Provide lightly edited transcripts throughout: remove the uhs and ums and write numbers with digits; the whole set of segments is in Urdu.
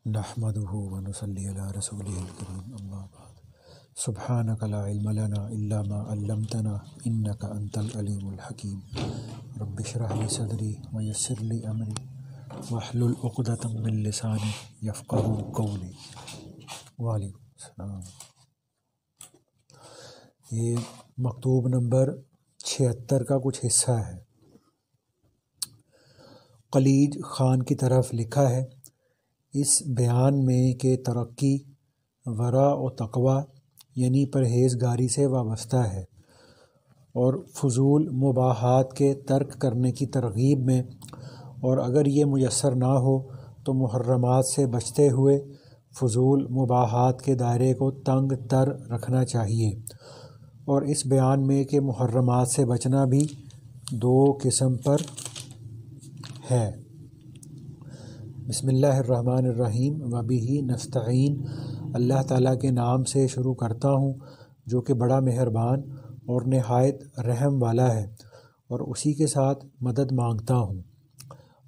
نحمده ونصلي على رسوله الكريم اما بعد سبحانك لا علم لنا الا ما علمتنا انك انت العليم الحكيم رب اشرح لي صدري ويسر لي امري واحلل عقدة من لساني يفقهوا قولي۔ وعلیکم السلام۔ یہ مکتوب نمبر 76 کا کچھ حصہ ہے۔ خلیج خان کی طرف لکھا ہے، اس بیان میں کہ ترقی ورع و تقوی یعنی پرہیزگاری سے وابستہ ہے، اور فضول مباحات کے ترک کرنے کی ترغیب میں، اور اگر یہ میسر نہ ہو تو محرمات سے بچتے ہوئے فضول مباحات کے دائرے کو تنگ تر رکھنا چاہیے، اور اس بیان میں کہ محرمات سے بچنا بھی 2 قسم پر ہے۔ بسم اللہ الرحمن الرحیم وبہ نستعین۔ اللہ تعالیٰ کے نام سے شروع کرتا ہوں جو کہ بڑا مہربان اور نہایت رحم والا ہے، اور اسی کے ساتھ مدد مانگتا ہوں۔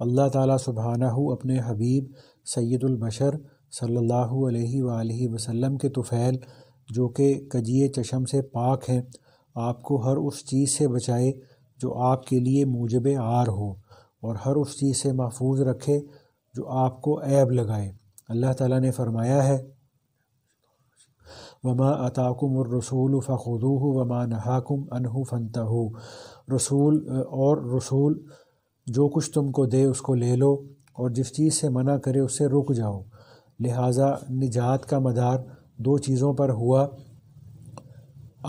اللہ تعالیٰ سبحانہ اپنے حبیب سید البشر صلی اللہ علیہ وآلہ وسلم کے طفیل جو کہ کجیے چشم سے پاک ہیں، آپ کو ہر اس چیز سے بچائے جو آپ کے لیے موجب عار ہو، اور ہر اس چیز سے محفوظ رکھے جو آپ کو عیب لگائے۔ اللہ تعالیٰ نے فرمایا ہے، وَمَا آتَاكُمُ الرَّسُولُ فَخُذُوهُ وَمَا نَهَاكُمْ عَنْهُ فَانْتَهُوا۔ رسول جو کچھ تم کو دے اس کو لے لو، اور جس چیز سے منع کرے اس سے رک جاؤ۔ لہٰذا نجات کا مدار 2 چیزوں پر ہوا،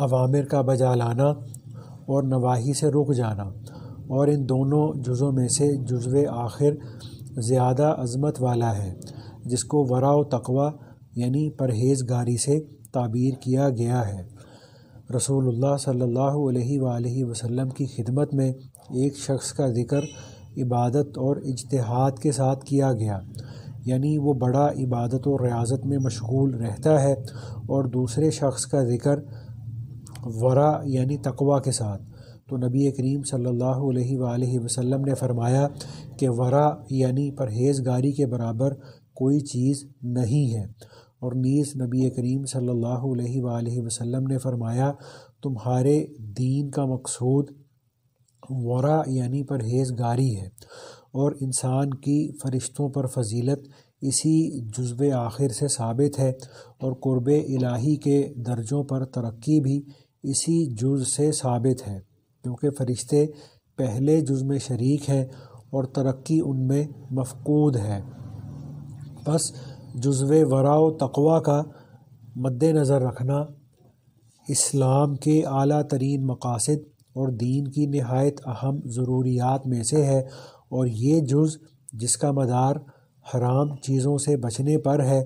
اوامر کا بجا لانا اور نواہی سے رک جانا، اور ان دونوں جزوں میں سے جزو آخر زیادہ عظمت والا ہے، جس کو ورع و تقوی یعنی پرہیزگاری سے تعبیر کیا گیا ہے۔ رسول اللہ صلی اللہ علیہ وآلہ وسلم کی خدمت میں ایک شخص کا ذکر عبادت اور اجتہاد کے ساتھ کیا گیا، یعنی وہ بڑا عبادت و ریاضت میں مشغول رہتا ہے، اور دوسرے شخص کا ذکر ورع یعنی تقوی کے ساتھ، تو نبی کریم صلی اللہ علیہ وآلہ وسلم نے فرمایا کہ ورع یعنی پرہیزگاری کے برابر کوئی چیز نہیں ہے، اور نیز نبی کریم صلی اللہ علیہ وآلہ وسلم نے فرمایا، تمہارے دین کا مقصود ورع یعنی پرہیزگاری ہے، اور انسان کی فرشتوں پر فضیلت اسی جزو آخر سے ثابت ہے، اور قرب الہی کے درجوں پر ترقی بھی اسی جز سے ثابت ہے، کیونکہ فرشتے پہلے جز میں شریک ہیں اور ترقی ان میں مفقود ہے۔ پس جزو ورع و تقوی کا مد نظر رکھنا اسلام کے اعلیٰ ترین مقاصد اور دین کی نہایت اہم ضروریات میں سے ہے، اور یہ جز جس کا مدار حرام چیزوں سے بچنے پر ہے،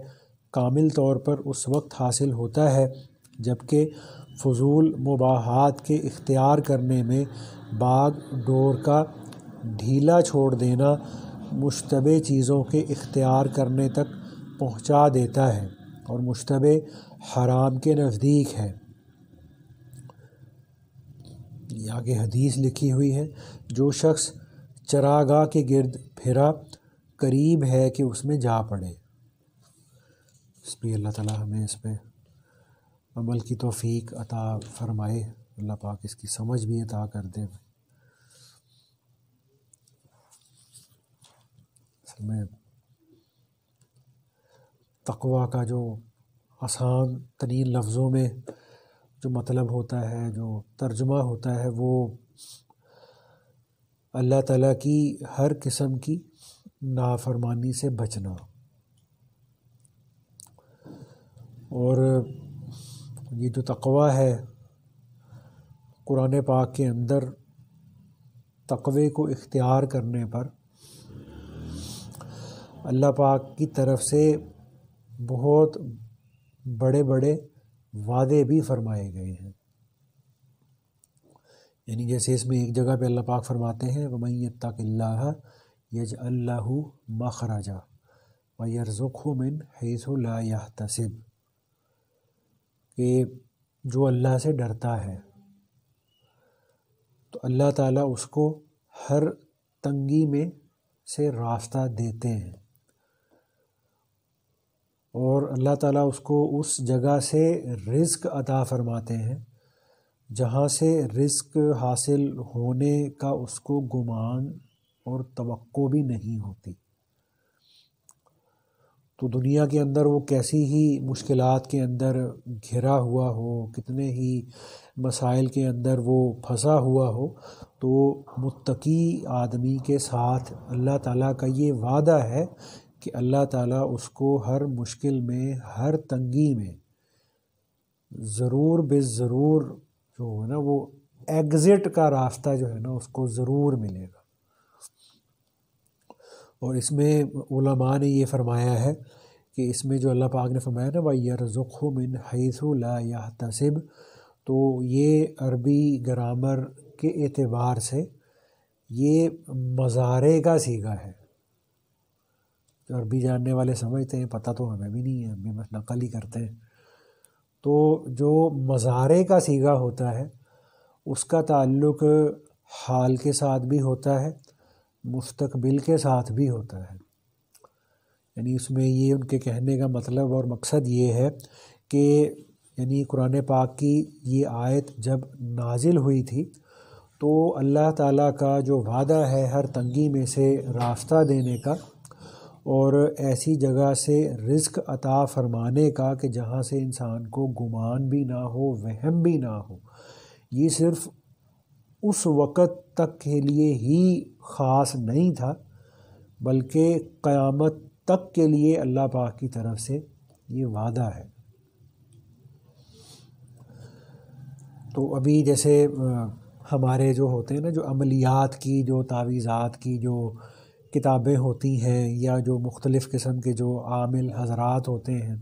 کامل طور پر اس وقت حاصل ہوتا ہے جبکہ فضول مباحات کے اختیار کرنے میں باغ ڈور کا ڈھیلا چھوڑ دینا مشتبہ چیزوں کے اختیار کرنے تک پہنچا دیتا ہے، اور مشتبہ حرام کے نزدیک ہے۔ یہ آگے حدیث لکھی ہوئی ہے، جو شخص چراگاہ کے گرد پھرا قریب ہے کہ اس میں جا پڑے۔ اس پہ اللہ تعالیٰ ہمیں اس پہ عمل کی توفیق عطا فرمائے، اللہ پاک اس کی سمجھ بھی عطا کر دے۔ اصل میں تقوی کا جو آسان ترین لفظوں میں جو مطلب ہوتا ہے، جو ترجمہ ہوتا ہے، وہ اللہ تعالیٰ کی ہر قسم کی نافرمانی سے بچنا، اور یہ جو تقوی ہے قرآن پاک کے اندر تقوی کو اختیار کرنے پر اللہ پاک کی طرف سے بہت بڑے بڑے وعدے بھی فرمائے گئے ہیں، یعنی جیسے اس میں ایک جگہ پہ اللہ پاک فرماتے ہیں، وَمَن يَتَّقِ اللَّهَ يَجْعَل لَّهُ مَخْرَجًا وَيَرْزُقْهُ مِنْ حَيْثُ لَا يَحْتَسِبُ، کہ جو اللہ سے ڈرتا ہے تو اللہ تعالیٰ اس کو ہر تنگی میں سے راستہ دیتے ہیں، اور اللہ تعالیٰ اس کو اس جگہ سے رزق عطا فرماتے ہیں جہاں سے رزق حاصل ہونے کا اس کو گمان اور توقع بھی نہیں ہوتی۔ تو دنیا کے اندر وہ کیسی ہی مشکلات کے اندر گھرا ہوا ہو، کتنے ہی مسائل کے اندر وہ پھنسا ہوا ہو، تو متقی آدمی کے ساتھ اللہ تعالیٰ کا یہ وعدہ ہے کہ اللہ تعالیٰ اس کو ہر مشکل میں، ہر تنگی میں ضرور بے ضرور جو ہے نا وہ ایگزٹ کا راستہ جو ہے نا اس کو ضرور ملے گا۔ اور اس میں علماء نے یہ فرمایا ہے کہ اس میں جو اللہ پاک نے فرمایا نا وَيَرْزُقْهُ مِنْ حَيْثُ لَا يَحْتَسِبُ، تو یہ عربی گرامر کے اعتبار سے یہ مضارع کا صیغہ ہے۔ جو عربی جاننے والے سمجھتے ہیں، پتہ تو ہمیں بھی نہیں ہے، ہم بھی بس نقل ہی کرتے ہیں۔ تو جو مضارع کا صیغہ ہوتا ہے اس کا تعلق حال کے ساتھ بھی ہوتا ہے، مستقبل کے ساتھ بھی ہوتا ہے۔ یعنی اس میں یہ ان کے کہنے کا مطلب اور مقصد یہ ہے کہ یعنی قرآن پاک کی یہ آیت جب نازل ہوئی تھی تو اللہ تعالیٰ کا جو وعدہ ہے ہر تنگی میں سے راستہ دینے کا اور ایسی جگہ سے رزق عطا فرمانے کا کہ جہاں سے انسان کو گمان بھی نہ ہو، وہم بھی نہ ہو، یہ صرف اس وقت تک کے لیے ہی خاص نہیں تھا بلکہ قیامت تک کے لیے اللہ پاک کی طرف سے یہ وعدہ ہے۔ تو ابھی جیسے ہمارے جو ہوتے ہیں نا جو عملیات کی، جو تعویذات کی جو کتابیں ہوتی ہیں یا جو مختلف قسم کے جو عامل حضرات ہوتے ہیں،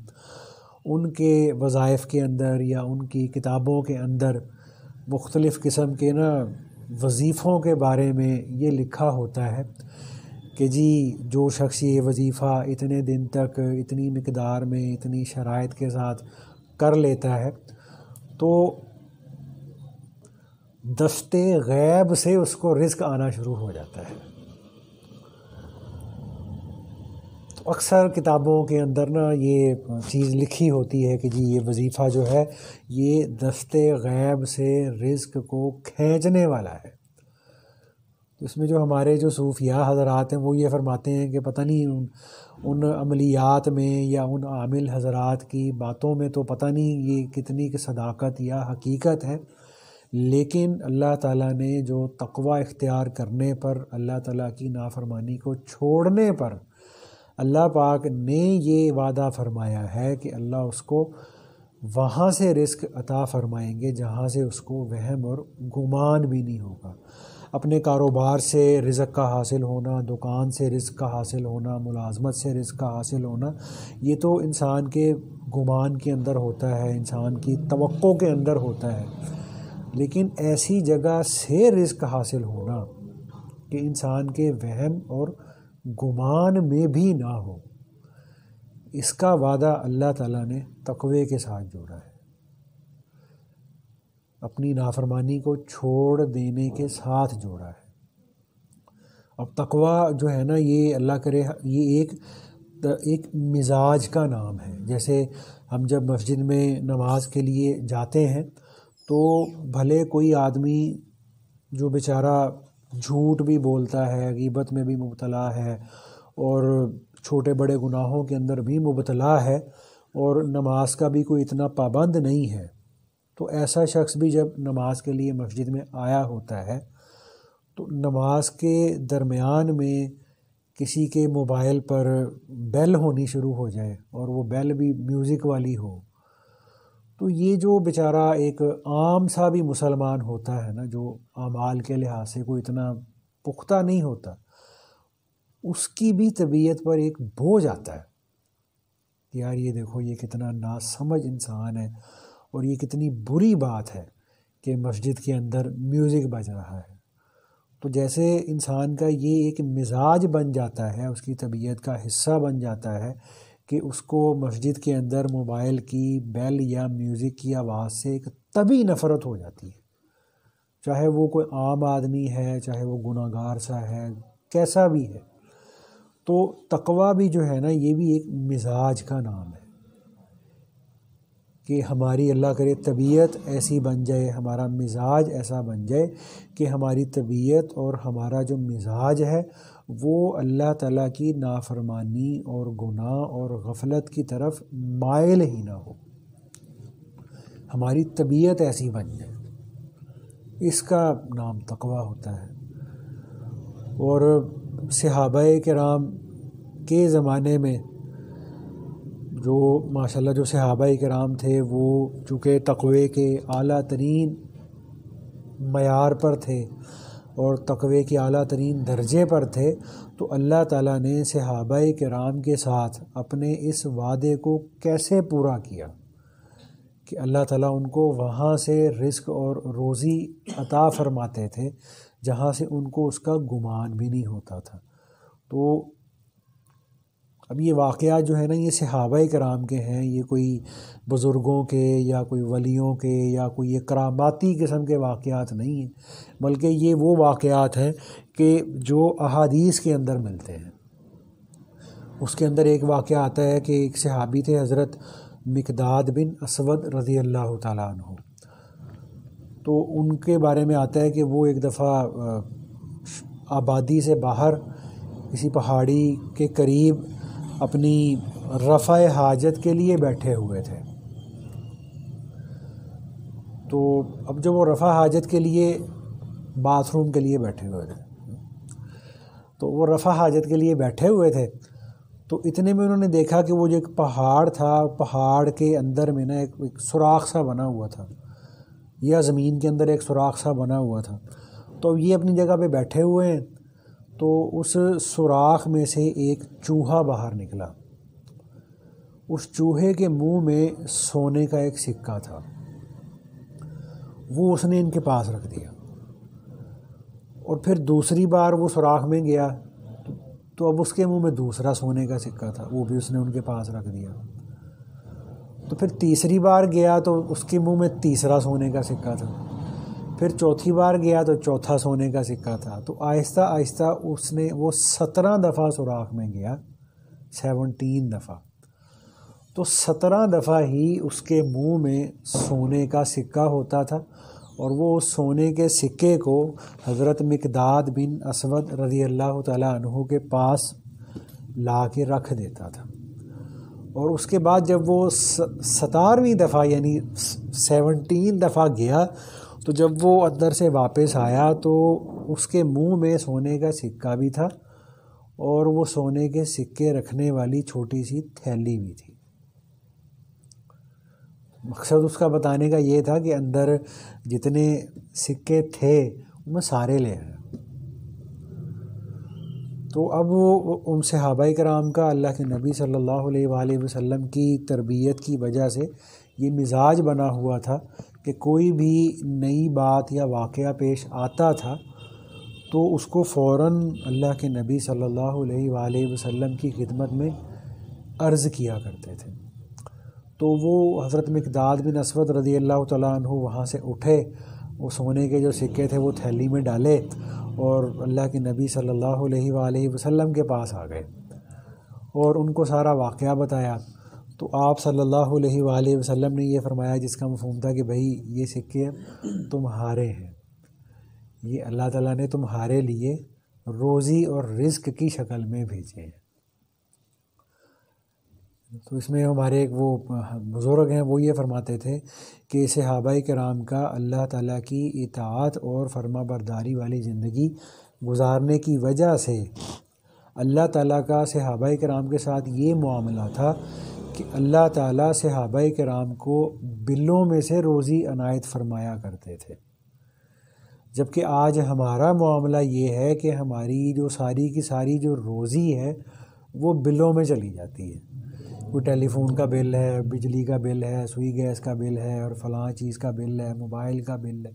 ان کے وظائف کے اندر یا ان کی کتابوں کے اندر مختلف قسم کے نا وظیفوں کے بارے میں یہ لکھا ہوتا ہے کہ جی جو شخص یہ وظیفہ اتنے دن تک اتنی مقدار میں اتنی شرائط کے ساتھ کر لیتا ہے تو دستے غیب سے اس کو رزق آنا شروع ہو جاتا ہے۔ تو اکثر کتابوں کے اندر نا یہ چیز لکھی ہوتی ہے کہ جی یہ وظیفہ جو ہے یہ دستے غیب سے رزق کو کھینچنے والا ہے۔ اس میں جو ہمارے جو صوفیاء حضرات ہیں وہ یہ فرماتے ہیں کہ پتہ نہیں ان عملیات میں یا ان عامل حضرات کی باتوں میں تو پتہ نہیں یہ کتنی کی صداقت یا حقیقت ہے، لیکن اللہ تعالیٰ نے جو تقوی اختیار کرنے پر، اللہ تعالیٰ کی نافرمانی کو چھوڑنے پر اللہ پاک نے یہ وعدہ فرمایا ہے کہ اللہ اس کو وہاں سے رزق عطا فرمائیں گے جہاں سے اس کو وہم اور گمان بھی نہیں ہوگا۔ اپنے کاروبار سے رزق کا حاصل ہونا، دکان سے رزق کا حاصل ہونا، ملازمت سے رزق کا حاصل ہونا، یہ تو انسان کے گمان کے اندر ہوتا ہے، انسان کی توقع کے اندر ہوتا ہے، لیکن ایسی جگہ سے رزق حاصل ہونا کہ انسان کے وہم اور گمان میں بھی نہ ہو، اس کا وعدہ اللہ تعالیٰ نے تقوی کے ساتھ جوڑا ہے، اپنی نافرمانی کو چھوڑ دینے کے ساتھ جوڑا ہے۔ اب تقوی جو ہے نا یہ اللہ کرے یہ ایک مزاج کا نام ہے۔ جیسے ہم جب مسجد میں نماز کے لیے جاتے ہیں تو بھلے کوئی آدمی جو بیچارہ جھوٹ بھی بولتا ہے، غیبت میں بھی مبتلا ہے اور چھوٹے بڑے گناہوں کے اندر بھی مبتلا ہے اور نماز کا بھی کوئی اتنا پابند نہیں ہے، تو ایسا شخص بھی جب نماز کے لیے مسجد میں آیا ہوتا ہے تو نماز کے درمیان میں کسی کے موبائل پر بیل ہونی شروع ہو جائے اور وہ بیل بھی میوزک والی ہو، تو یہ جو بیچارہ ایک عام سا بھی مسلمان ہوتا ہے نا جو اعمال کے لحاظ سے کوئی اتنا پختہ نہیں ہوتا، اس کی بھی طبیعت پر ایک بوجھ آتا ہے کہ یار یہ دیکھو یہ کتنا ناسمجھ انسان ہے اور یہ کتنی بری بات ہے کہ مسجد کے اندر میوزک بج رہا ہے۔ تو جیسے انسان کا یہ ایک مزاج بن جاتا ہے، اس کی طبیعت کا حصہ بن جاتا ہے کہ اس کو مسجد کے اندر موبائل کی بیل یا میوزک کی آواز سے ایک طبی نفرت ہو جاتی ہے، چاہے وہ کوئی عام آدمی ہے، چاہے وہ گناہ گار سا ہے، کیسا بھی ہے۔ تو تقوی بھی جو ہے نا یہ بھی ایک مزاج کا نام ہے۔ کہ ہماری اللہ کرے طبیعت ایسی بن جائے، ہمارا مزاج ایسا بن جائے کہ ہماری طبیعت اور ہمارا جو مزاج ہے وہ اللہ تعالیٰ کی نافرمانی اور گناہ اور غفلت کی طرف مائل ہی نہ ہو، ہماری طبیعت ایسی بن جائے، اس کا نام تقویٰ ہوتا ہے۔ اور صحابہ کرام کے زمانے میں جو ماشاءاللہ جو صحابہ کرام تھے وہ چونکہ تقوی کے اعلیٰ ترین معیار پر تھے اور تقوی کے اعلیٰ ترین درجے پر تھے، تو اللہ تعالیٰ نے صحابہ کرام کے ساتھ اپنے اس وعدے کو کیسے پورا کیا کہ اللہ تعالیٰ ان کو وہاں سے رزق اور روزی عطا فرماتے تھے جہاں سے ان کو اس کا گمان بھی نہیں ہوتا تھا۔ تو اب یہ واقعات جو ہے نا، یہ صحابہ کرام کے ہیں، یہ کوئی بزرگوں کے یا کوئی ولیوں کے یا کوئی یہ کراماتی قسم کے واقعات نہیں ہیں، بلکہ یہ وہ واقعات ہیں کہ جو احادیث کے اندر ملتے ہیں۔ اس کے اندر ایک واقعہ آتا ہے کہ ایک صحابی تھے حضرت مقداد بن اسود رضی اللہ تعالیٰ عنہ، تو ان کے بارے میں آتا ہے کہ وہ ایک دفعہ آبادی سے باہر کسی پہاڑی کے قریب اپنی رفع حاجت کے لیے بیٹھے ہوئے تھے۔ تو اب جب وہ رفع حاجت کے لیے باتھ روم کے لیے بیٹھے ہوئے تھے، تو وہ رفع حاجت کے لیے بیٹھے ہوئے تھے، تو اتنے میں انہوں نے دیکھا کہ وہ جو ایک پہاڑ تھا، پہاڑ کے اندر میں نا ایک سوراخ سا بنا ہوا تھا، یا زمین کے اندر ایک سوراخ سا بنا ہوا تھا۔ تو یہ اپنی جگہ پہ بیٹھے ہوئے ہیں، تو اس سوراخ میں سے ایک چوہا باہر نکلا۔ اس چوہے کے منہ میں سونے کا ایک سکہ تھا، وہ اس نے ان کے پاس رکھ دیا۔ اور پھر دوسری بار وہ سوراخ میں گیا تو اب اس کے منہ میں دوسرا سونے کا سکہ تھا، وہ بھی اس نے ان کے پاس رکھ دیا۔ تو پھر تیسری بار گیا تو اس کے منہ میں تیسرا سونے کا سکہ تھا، پھر چوتھی بار گیا تو چوتھا سونے کا سکہ تھا۔ تو آہستہ آہستہ اس نے وہ 17 دفعہ سوراخ میں گیا، 17 دفعہ، تو 17 دفعہ ہی اس کے منہ میں سونے کا سکہ ہوتا تھا، اور وہ اس سونے کے سکے کو حضرت مقداد بن اسود رضی اللہ تعالیٰ عنہ کے پاس لا کے رکھ دیتا تھا۔ اور اس کے بعد جب وہ 17ویں دفعہ یعنی 17 دفعہ گیا، تو جب وہ اندر سے واپس آیا تو اس کے منہ میں سونے کا سکہ بھی تھا اور وہ سونے کے سکے رکھنے والی چھوٹی سی تھیلی بھی تھی۔ مقصد اس کا بتانے کا یہ تھا کہ اندر جتنے سکے تھے ان میں سارے لے آیا۔ تو اب وہ ان صحابہ کرام کا اللہ کے نبی صلی اللہ علیہ وآلہ وسلم کی تربیت کی وجہ سے یہ مزاج بنا ہوا تھا کہ کوئی بھی نئی بات یا واقعہ پیش آتا تھا تو اس کو فوراً اللہ کے نبی صلی اللہ علیہ وآلہ وسلم کی خدمت میں عرض کیا کرتے تھے۔ تو وہ حضرت مقداد بن اسود رضی اللہ تعالیٰ عنہ وہاں سے اٹھے، وہ سونے کے جو سکے تھے وہ تھیلی میں ڈالے اور اللہ کے نبی صلی اللہ علیہ وآلہ وسلم کے پاس آ گئے اور ان کو سارا واقعہ بتایا۔ تو آپ صلی اللہ علیہ وآلہ وسلم نے یہ فرمایا، جس کا مفہوم تھا کہ بھائی یہ سکے تمہارے ہیں، یہ اللہ تعالیٰ نے تمہارے لیے روزی اور رزق کی شکل میں بھیجے ہیں۔ تو اس میں ہمارے ایک وہ بزرگ ہیں، وہ یہ فرماتے تھے کہ صحابہ کرام کا اللہ تعالیٰ کی اطاعت اور فرما برداری والی زندگی گزارنے کی وجہ سے اللہ تعالیٰ کا صحابہ کرام کے ساتھ یہ معاملہ تھا کہ اللہ تعالیٰ صحابہ کرام کو بلوں میں سے روزی عنایت فرمایا کرتے تھے، جبکہ آج ہمارا معاملہ یہ ہے کہ ہماری جو ساری کی ساری جو روزی ہے وہ بلوں میں چلی جاتی ہے۔ کوئی ٹیلی فون کا بل ہے، بجلی کا بل ہے، سوئی گیس کا بل ہے، اور فلاں چیز کا بل ہے، موبائل کا بل ہے۔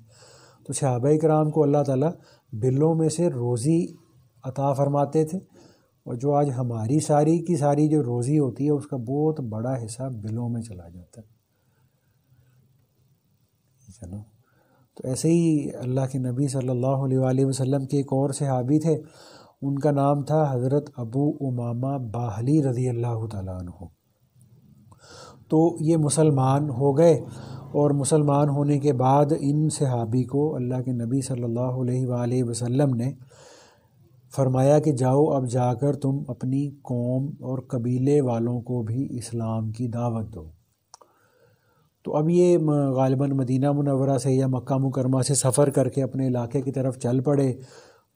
تو صحابہ کرام کو اللہ تعالیٰ بلوں میں سے روزی عطا فرماتے تھے، اور جو آج ہماری ساری کی ساری جو روزی ہوتی ہے اس کا بہت بڑا حصہ بلوں میں چلا جاتا ہے۔ چلو، تو ایسے ہی اللہ کے نبی صلی اللہ علیہ وآلہ وسلم کے ایک اور صحابی تھے، ان کا نام تھا حضرت ابو امامہ باہلی رضی اللہ تعالیٰ عنہ۔ تو یہ مسلمان ہو گئے، اور مسلمان ہونے کے بعد ان صحابی کو اللہ کے نبی صلی اللہ علیہ وآلہ وسلم نے فرمایا کہ جاؤ اب جا کر تم اپنی قوم اور قبیلے والوں کو بھی اسلام کی دعوت دو۔ تو اب یہ غالباً مدینہ منورہ سے یا مکہ مکرمہ سے سفر کر کے اپنے علاقے کی طرف چل پڑے،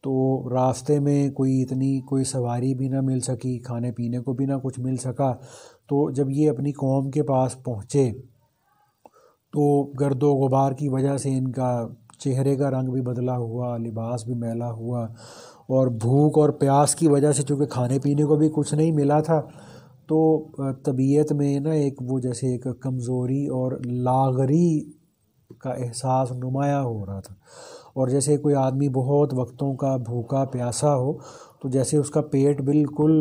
تو راستے میں کوئی سواری بھی نہ مل سکی، کھانے پینے کو بھی نہ کچھ مل سکا۔ تو جب یہ اپنی قوم کے پاس پہنچے تو گرد و غبار کی وجہ سے ان کا چہرے کا رنگ بھی بدلا ہوا، لباس بھی میلا ہوا، اور بھوک اور پیاس کی وجہ سے چونکہ کھانے پینے کو بھی کچھ نہیں ملا تھا، تو طبیعت میں نا وہ جیسے ایک کمزوری اور لاغری کا احساس نمایاں ہو رہا تھا، اور جیسے کوئی آدمی بہت وقتوں کا بھوکا پیاسا ہو تو جیسے اس کا پیٹ بالکل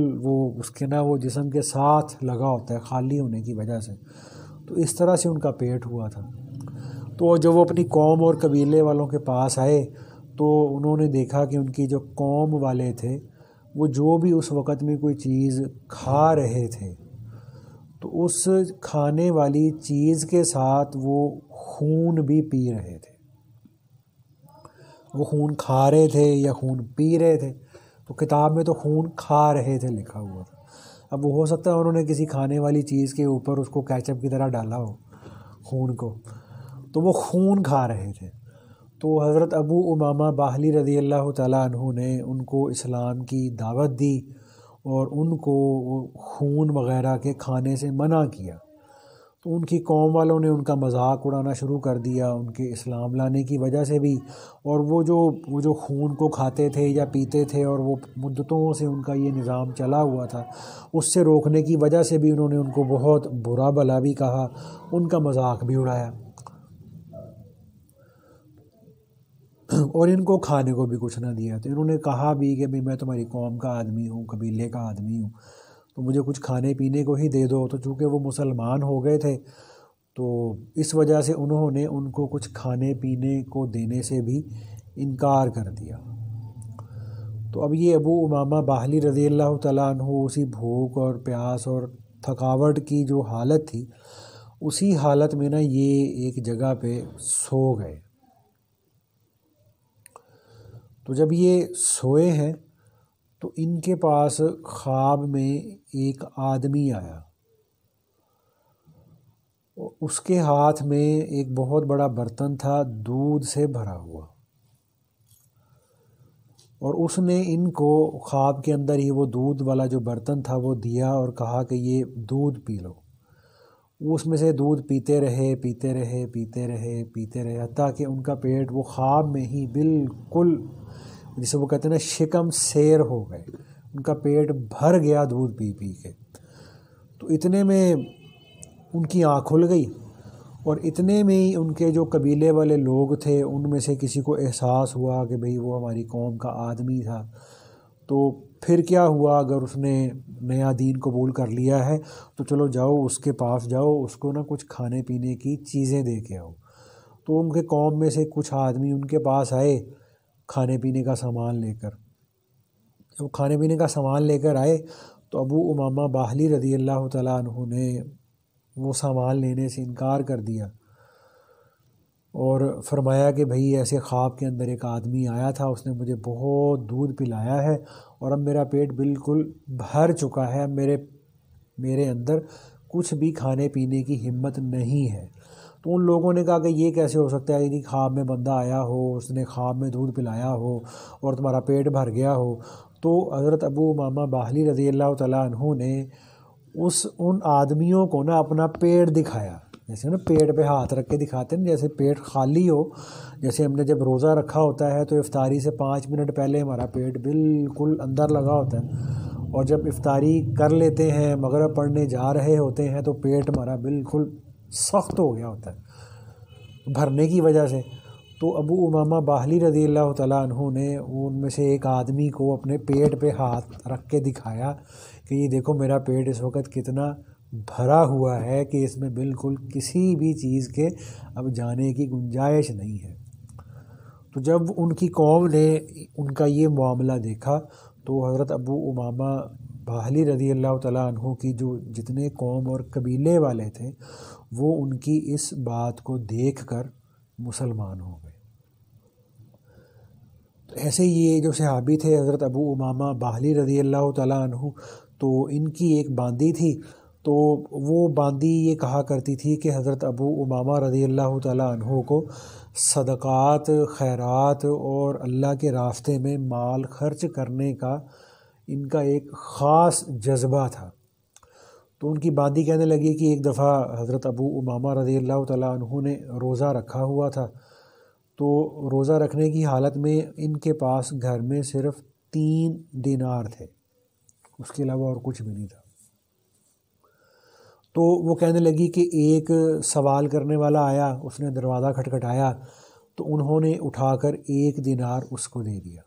اس کے وہ جسم کے ساتھ لگا ہوتا ہے خالی ہونے کی وجہ سے، تو اس طرح سے ان کا پیٹ ہوا تھا۔ تو جب وہ اپنی قوم اور قبیلے والوں کے پاس آئے تو انہوں نے دیکھا کہ ان کی جو قوم والے تھے وہ جو بھی اس وقت میں کوئی چیز کھا رہے تھے تو اس کھانے والی چیز کے ساتھ وہ خون بھی پی رہے تھے۔ وہ خون کھا رہے تھے یا خون پی رہے تھے؟ تو کتاب میں تو خون کھا رہے تھے لکھا ہوا تھا۔ اب وہ ہو سکتا ہے انہوں نے کسی کھانے والی چیز کے اوپر اس کو کیچپ کی طرح ڈالا ہو خون کو، تو وہ خون کھا رہے تھے۔ تو حضرت ابو امامہ باہلی رضی اللہ تعالیٰ عنہ نے ان کو اسلام کی دعوت دی اور ان کو خون وغیرہ کے کھانے سے منع کیا۔ تو ان کی قوم والوں نے ان کا مذاق اڑانا شروع کر دیا ان کے اسلام لانے کی وجہ سے بھی، اور وہ جو خون کو کھاتے تھے یا پیتے تھے اور وہ مدتوں سے ان کا یہ نظام چلا ہوا تھا، اس سے روکنے کی وجہ سے بھی انہوں نے ان کو بہت برا بھلا بھی کہا، ان کا مذاق بھی اڑایا، اور ان کو کھانے کو بھی کچھ نہ دیا۔ تو انہوں نے کہا بھی کہ میں تمہاری قوم کا آدمی ہوں، قبیلے کا آدمی ہوں، تو مجھے کچھ کھانے پینے کو ہی دے دو۔ تو چونکہ وہ مسلمان ہو گئے تھے تو اس وجہ سے انہوں نے ان کو کچھ کھانے پینے کو دینے سے بھی انکار کر دیا۔ تو اب یہ ابو امامہ باہلی رضی اللہ تعالیٰ عنہ اسی بھوک اور پیاس اور تھکاوٹ کی جو حالت تھی، اسی حالت میں یہ ایک جگہ پہ سو گئے۔ تو جب یہ سوئے ہیں تو ان کے پاس خواب میں ایک آدمی آیا، اس کے ہاتھ میں ایک بہت بڑا برتن تھا دودھ سے بھرا ہوا، اور اس نے ان کو خواب کے اندر ہی وہ دودھ والا جو برتن تھا وہ دیا اور کہا کہ یہ دودھ پی لو۔ وہ اس میں سے دودھ پیتے رہے حتیٰ کہ ان کا پیٹ وہ خواب میں ہی بالکل جسے وہ کہتے ہیں شکم سیر ہو گئے، ان کا پیٹ بھر گیا دودھ پی پی کے۔ تو اتنے میں ان کی آنکھ کھل گئی، اور اتنے میں ہی ان کے جو قبیلے والے لوگ تھے ان میں سے کسی کو احساس ہوا کہ بھئی وہ ہماری قوم کا آدمی تھا، تو پھر کیا ہوا، اگر اس نے نیا دین قبول کر لیا ہے تو چلو جاؤ اس کے پاس جاؤ، اس کو کچھ کھانے پینے کی چیزیں دے کے آؤ۔ تو ان کے قوم میں سے کچھ آدمی ان کے پاس آئے کھانے پینے کا سامان لے کر۔ جب کھانے پینے کا سامان لے کر آئے تو ابو امامہ باہلی رضی اللہ تعالیٰ عنہ نے وہ سامان لینے سے انکار کر دیا، اور فرمایا کہ بھئی ایسے خواب کے اندر ایک آدمی آیا تھا، اس نے مجھے بہت دودھ پلایا ہے اور اب میرا پیٹ بالکل بھر چکا ہے، اب میرے اندر کچھ بھی کھانے پینے کی ہمت نہیں ہے۔ تو ان لوگوں نے کہا کہ یہ کیسے ہو سکتا ہے کہ خواب میں بندہ آیا ہو، اس نے خواب میں دودھ پلایا ہو اور تمہارا پیٹ بھر گیا ہو۔ تو حضرت ابو امامہ باہلی رضی اللہ تعالیٰ عنہ نے ان آدمیوں کو اپنا پیٹ دکھایا، جیسے پیٹ پہ ہاتھ رکھ کے دکھاتے ہیں، جیسے پیٹ خالی ہو، جیسے ہم نے جب روزہ رکھا ہوتا ہے تو افطاری سے 5 منٹ پہلے ہمارا پیٹ بالکل اندر لگا ہوتا ہے، اور جب افطاری کر لیتے ہیں مغرب پڑھنے جا رہے ہوتے ہیں تو پیٹ ہمارا بالکل سخت ہو گیا ہوتا ہے بھرنے کی وجہ سے۔ تو ابو امامہ باہلی رضی اللہ تعالیٰ عنہ نے ان میں سے ایک آدمی کو اپنے پیٹ پہ ہاتھ رکھ کے دکھایا کہ یہ دیکھو میرا پیٹ اس وقت کتنا بھرا ہوا ہے کہ اس میں بالکل کسی بھی چیز کے اب جانے کی گنجائش نہیں ہے۔ تو جب ان کی قوم نے ان کا یہ معاملہ دیکھا تو حضرت ابو امامہ باہلی رضی اللہ تعالیٰ عنہ کی جو جتنے قوم اور قبیلے والے تھے وہ ان کی اس بات کو دیکھ کر مسلمان ہو گئے۔ تو ایسے یہ جو صحابی تھے حضرت ابو امامہ باہلی رضی اللہ تعالیٰ عنہ، تو ان کی ایک باندی تھی، تو وہ باندی یہ کہا کرتی تھی کہ حضرت ابو امامہ رضی اللہ تعالیٰ عنہ کو صدقات، خیرات اور اللہ کے راستے میں مال خرچ کرنے کا ان کا ایک خاص جذبہ تھا۔ تو ان کی باندی کہنے لگی کہ ایک دفعہ حضرت ابو امامہ رضی اللہ تعالیٰ عنہ نے روزہ رکھا ہوا تھا، تو روزہ رکھنے کی حالت میں ان کے پاس گھر میں صرف 3 دینار تھے، اس کے علاوہ اور کچھ بھی نہیں تھا۔ تو وہ کہنے لگی کہ ایک سوال کرنے والا آیا، اس نے دروازہ کھٹکھٹایا، تو انہوں نے اٹھا کر 1 دینار اس کو دے دیا۔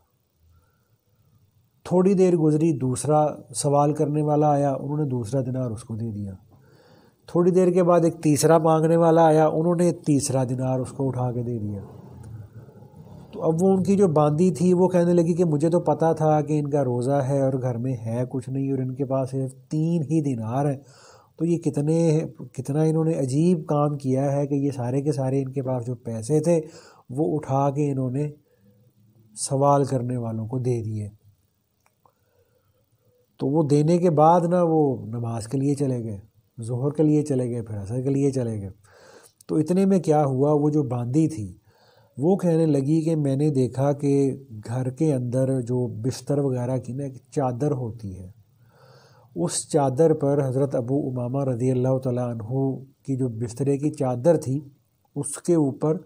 تھوڑی دیر گزری، دوسرا سوال کرنے والا آیا، انہوں نے دوسرا دینار اس کو دے دیا۔ تھوڑی دیر کے بعد ایک تیسرا مانگنے والا آیا، انہوں نے تیسرا دینار اس کو اٹھا کے دے دیا۔ تو اب وہ ان کی جو باندی تھی وہ کہنے لگی کہ مجھے تو پتہ تھا کہ ان کا روزہ ہے اور گھر میں ہے کچھ نہیں، اور ان کے پاس صرف 3 ہی دینار ہیں، تو یہ کتنا انہوں نے عجیب کام کیا ہے کہ یہ سارے کے سارے ان کے پاس جو پیسے تھے وہ اٹھا کے انہوں نے سوال کرنے والوں کو دے دیے۔ تو وہ دینے کے بعد وہ نماز کے لیے چلے گئے، ظہر کے لیے چلے گئے، پھر عصر کے لیے چلے گئے۔ تو اتنے میں کیا ہوا، وہ جو باندی تھی وہ کہنے لگی کہ میں نے دیکھا کہ گھر کے اندر جو بستر وغیرہ کی ایک چادر ہوتی ہے، اس چادر پر حضرت ابو امامہ رضی اللہ تعالیٰ عنہ کی جو بسترے کی چادر تھی اس کے اوپر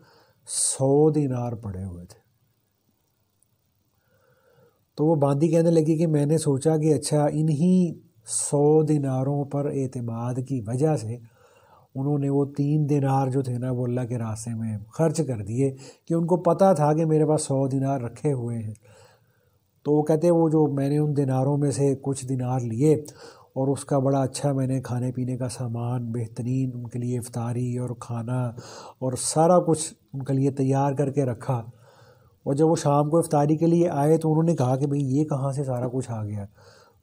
100 دینار پڑے ہوئے تھے۔ تو وہ باندی کہنے لگی کہ میں نے سوچا کہ اچھا انہی 100 دیناروں پر اعتماد کی وجہ سے انہوں نے وہ 3 دینار جو تھے وہ اللہ کے راستے میں خرچ کر دیے، کہ ان کو پتہ تھا کہ میرے پاس 100 دینار رکھے ہوئے ہیں۔ تو وہ کہتے وہ جو میں نے ان دیناروں میں سے کچھ دینار لیے اور اس کا بڑا اچھا میں نے کھانے پینے کا سامان بہترین ان کے لیے افطاری اور کھانا اور سارا کچھ ان کے لیے تیار کر کے رکھا، اور جب وہ شام کو افطاری کے لیے آئے تو انہوں نے کہا کہ بھئی یہ کہاں سے سارا کچھ آ گیا؟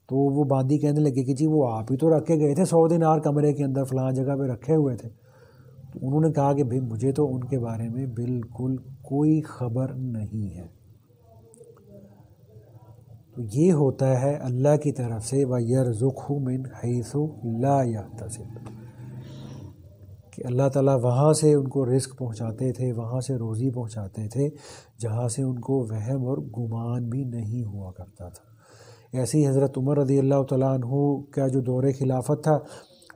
تو وہ باندی کہنے لگے کہ جی وہ آپ ہی تو رکھ کے گئے تھے 100 دینار کمرے کے اندر فلاں جگہ پہ رکھے ہوئے تھے۔ تو انہوں نے کہا کہ بھئی مجھے تو ان کے بارے میں بالکل کوئی خبر نہیں ہے۔ تو یہ ہوتا ہے اللہ کی طرف سے وَيَرْزُقْهُ مِنْ حَيْثُ لَا يَحْتَسِبُ، کہ اللہ تعالیٰ وہاں سے ان کو رزق پہنچاتے تھے، وہاں سے روزی پہنچاتے تھے جہاں سے ان کو وہم اور گمان بھی نہیں ہوا کرتا تھا۔ ایسے ہی حضرت عمر رضی اللہ تعالیٰ عنہ کا جو دور خلافت تھا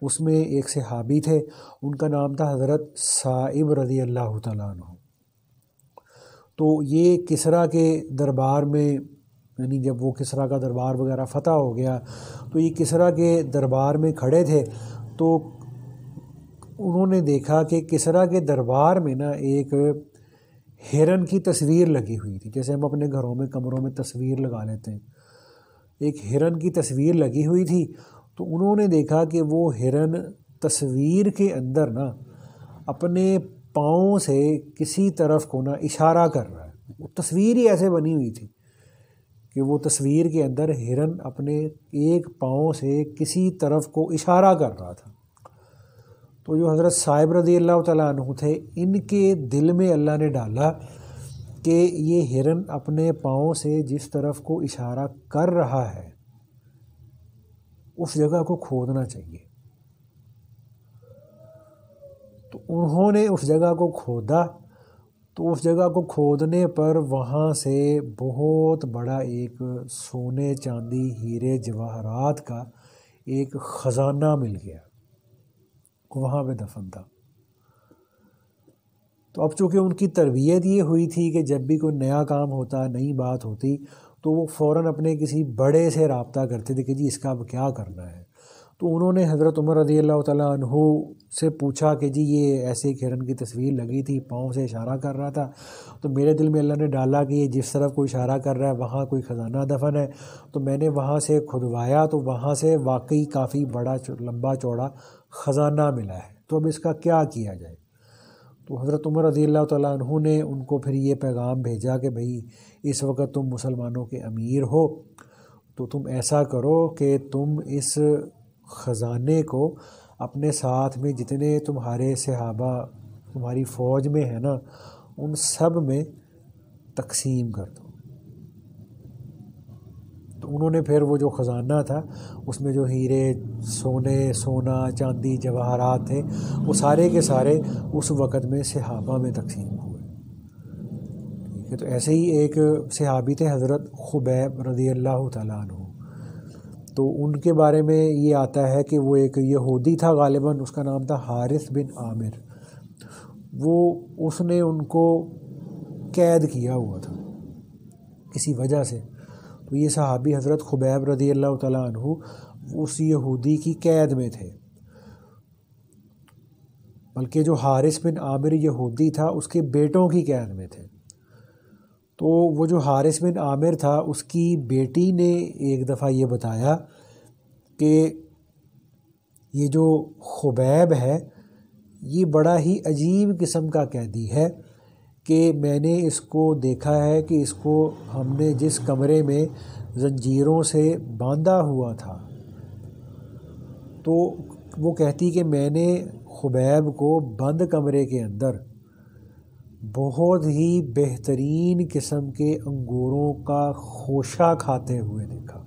اس میں ایک صحابی تھے، ان کا نام تھا حضرت صائب رضی اللہ تعالیٰ عنہ۔ تو یہ کسریٰ کے دربار میں، یعنی جب وہ کسریٰ کا دربار وغیرہ فتح ہو گیا تو یہ کسریٰ کے دربار میں کھڑے تھے، تو انہوں نے دیکھا کہ کسریٰ کے دربار میں ایک ہرن کی تصویر لگی ہوئی تھی، جیسے ہم اپنے گھروں میں کمروں میں تصویر لگا لیتے ہیں، ایک ہرن کی تصویر لگی ہوئی تھی۔ تو انہوں نے دیکھا کہ وہ ہرن تصویر کے اندر اپنے پاؤں سے کسی طرف کو اشارہ کر رہا ہے۔ وہ تصویر ہی ایسے بنی ہوئی تھی کہ وہ تصویر کے اندر ہرن اپنے ایک پاؤں سے کسی طرف کو اشارہ کر رہا تھا۔ تو جو حضرت صائب رضی اللہ تعالیٰ عنہ تھے، ان کے دل میں اللہ نے ڈالا کہ یہ ہرن اپنے پاؤں سے جس طرف کو اشارہ کر رہا ہے اس جگہ کو کھودنا چاہیے۔ تو انہوں نے اس جگہ کو کھودا، تو اس جگہ کو کھودنے پر وہاں سے بہت بڑا ایک سونے چاندی ہیرے جواہرات کا ایک خزانہ مل گیا، وہاں پہ دفن تھا۔ تو اب چونکہ ان کی تربیت یہ ہوئی تھی کہ جب بھی کوئی نیا کام ہوتا، نئی بات ہوتی، تو وہ فوراً اپنے کسی بڑے سے رابطہ کرتے تھے کہ جی اس کا اب کیا کرنا ہے۔ تو انہوں نے حضرت عمر رضی اللہ تعالیٰ عنہ سے پوچھا کہ جی یہ ایسے ایک ہرن کی تصویر لگی تھی، پاؤں سے اشارہ کر رہا تھا، تو میرے دل میں اللہ نے ڈالا کہ یہ جس طرف کوئی اشارہ کر رہا ہے وہاں کوئی خزانہ دفن ہے۔ تو میں نے وہاں سے کھدوایا تو وہاں سے واقعی کافی بڑا لمبا چوڑا خزانہ ملا ہے، تو اب اس کا کیا کیا جائے؟ تو حضرت عمر رضی اللہ تعالیٰ عنہ نے ان کو پھر یہ پیغام بھیجا کہ بھئی اس وقت تم مسلمانوں کے امیر ہو، تو تم ایسا کرو کہ تم اس خزانے کو اپنے ساتھ میں جتنے تمہارے صحابہ تمہاری فوج میں ہیں نا ان سب میں تقسیم کر دو۔ تو انہوں نے پھر وہ جو خزانہ تھا اس میں جو ہیرے سونا چاندی جواہرات تھے وہ سارے کے سارے اس وقت میں صحابہ میں تقسیم ہوئے۔ ٹھیک ہے، تو ایسے ہی ایک صحابی تھے حضرت خبیب رضی اللہ تعالیٰ عنہ، تو ان کے بارے میں یہ آتا ہے کہ وہ ایک یہودی تھا، غالباً اس کا نام تھا حارث بن عامر۔ اس نے ان کو قید کیا ہوا تھا کسی وجہ سے، تو یہ صحابی حضرت خبیب رضی اللہ تعالیٰ عنہ اس یہودی کی قید میں تھے، بلکہ جو حارث بن عامر یہودی تھا اس کے بیٹوں کی قید میں تھے۔ تو وہ جو حارث بن عامر تھا اس کی بیٹی نے ایک دفعہ یہ بتایا کہ یہ جو خبیب ہے یہ بڑا ہی عجیب قسم کا قیدی ہے کہ میں نے اس کو دیکھا ہے کہ اس کو ہم نے جس کمرے میں زنجیروں سے باندھا ہوا تھا، تو وہ کہتی کہ میں نے خبیب کو بند کمرے کے اندر بہت ہی بہترین قسم کے انگوروں کا خوشہ کھاتے ہوئے دیکھا،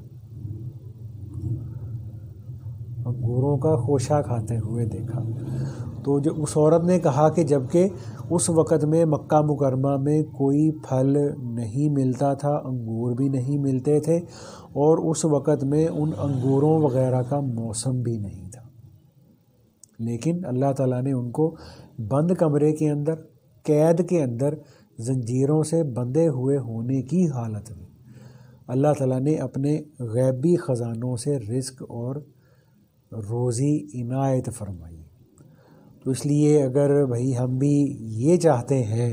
انگوروں کا خوشہ کھاتے ہوئے دیکھا۔ تو جو اس عورت نے کہا کہ جبکہ اس وقت میں مکہ مکرمہ میں کوئی پھل نہیں ملتا تھا، انگور بھی نہیں ملتے تھے، اور اس وقت میں ان انگوروں وغیرہ کا موسم بھی نہیں تھا، لیکن اللہ تعالیٰ نے ان کو بند کمرے کے اندر، قید کے اندر، زنجیروں سے بندھے ہوئے ہونے کی حالت میں اللہ تعالیٰ نے اپنے غیبی خزانوں سے رزق اور روزی عنایت فرمائی۔ تو اس لیے اگر بھائی ہم بھی یہ چاہتے ہیں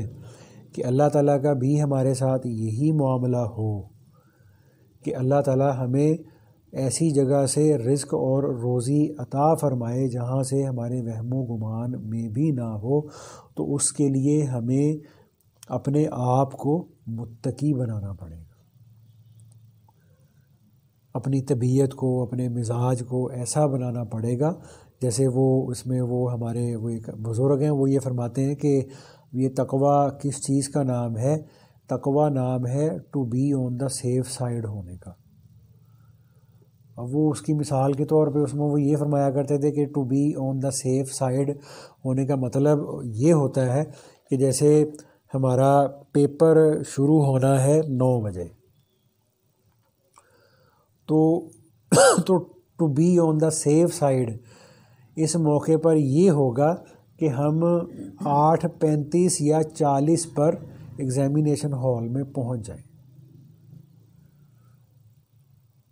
کہ اللہ تعالیٰ کا بھی ہمارے ساتھ یہی معاملہ ہو کہ اللہ تعالیٰ ہمیں ایسی جگہ سے رزق اور روزی عطا فرمائے جہاں سے ہمارے وہم و گمان میں بھی نہ ہو، تو اس کے لیے ہمیں اپنے آپ کو متقی بنانا پڑے گا، اپنی طبیعت کو، اپنے مزاج کو ایسا بنانا پڑے گا جیسے اس میں ہمارے وہ ایک بزرگ ہیں، وہ یہ فرماتے ہیں کہ یہ تقویٰ کس چیز کا نام ہے؟ تقویٰ نام ہے to be on the safe side ہونے کا۔ اب وہ اس کی مثال کے طور پہ اس میں وہ یہ فرمایا کرتے تھے کہ to be on the safe side ہونے کا مطلب یہ ہوتا ہے کہ جیسے ہمارا پیپر شروع ہونا ہے 9 بجے، تو to be on the safe side اس موقع پر یہ ہوگا کہ ہم 8:35 یا 40 پر ایگزامینیشن ہال میں پہنچ جائیں۔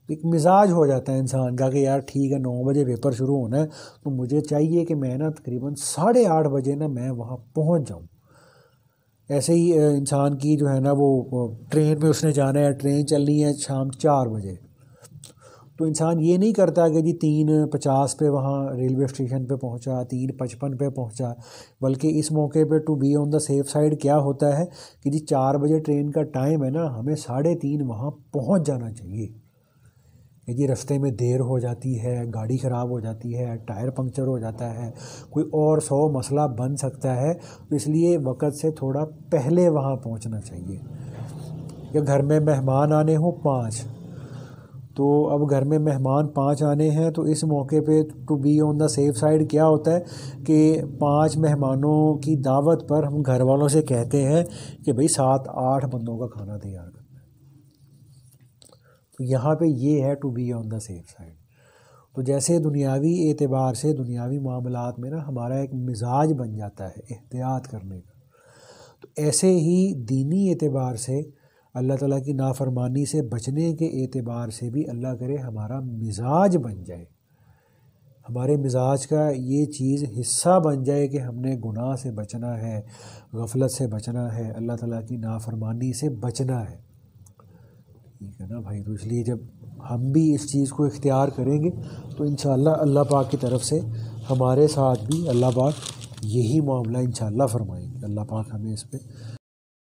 ایک مزاج ہو جاتا ہے انسان کا کہ یار ٹھیک ہے 9 بجے پیپر شروع ہونا ہے تو مجھے چاہیے کہ میں نا تقریباً 8:30 بجے نا میں وہاں پہنچ جاؤں۔ ایسے ہی انسان کی جو ہے نا وہ ٹرین میں اس نے جانا ہے، ٹرین چلنی ہے شام 4 بجے، تو انسان یہ نہیں کرتا کہ جی 3:50 پہ وہاں ریلوے اسٹیشن پہ پہنچا، 3:55 پہ پہنچا، بلکہ اس موقع پہ to be on the safe side کیا ہوتا ہے کہ جی 4 بجے ٹرین کا ٹائم ہے نا، ہمیں 3:30 وہاں پہنچ جانا چاہیے کہ جی رستے میں دیر ہو جاتی ہے، گاڑی خراب ہو جاتی ہے، ٹائر پنکچر ہو جاتا ہے، کوئی اور 100 مسئلہ بن سکتا ہے، تو اس لیے وقت سے تھوڑا پہلے وہاں پہنچنا چاہیے۔ یا گھر میں مہمان آنے ہوں 5، تو اب گھر میں مہمان 5 آنے ہیں، تو اس موقع پہ to be on the safe side کیا ہوتا ہے کہ 5 مہمانوں کی دعوت پر ہم گھر والوں سے کہتے ہیں کہ بھئی 7-8 بندوں کا کھانا تیار کرنا ہے۔ تو یہاں پہ یہ ہے to be on the safe side. تو جیسے دنیاوی اعتبار سے دنیاوی معاملات میں نا ہمارا ایک مزاج بن جاتا ہے احتیاط کرنے کا، تو ایسے ہی دینی اعتبار سے اللہ تعالیٰ کی نافرمانی سے بچنے کے اعتبار سے بھی اللہ کرے ہمارا مزاج بن جائے، ہمارے مزاج کا یہ چیز حصہ بن جائے کہ ہم نے گناہ سے بچنا ہے، غفلت سے بچنا ہے، اللہ تعالیٰ کی نافرمانی سے بچنا ہے، ٹھیک ہے نا بھائی۔ تو اس لیے جب ہم بھی اس چیز کو اختیار کریں گے تو انشاءاللہ اللہ پاک کی طرف سے ہمارے ساتھ بھی اللہ پاک یہی معاملہ انشاءاللہ فرمائیں گے۔ اللہ پاک ہمیں اس پہ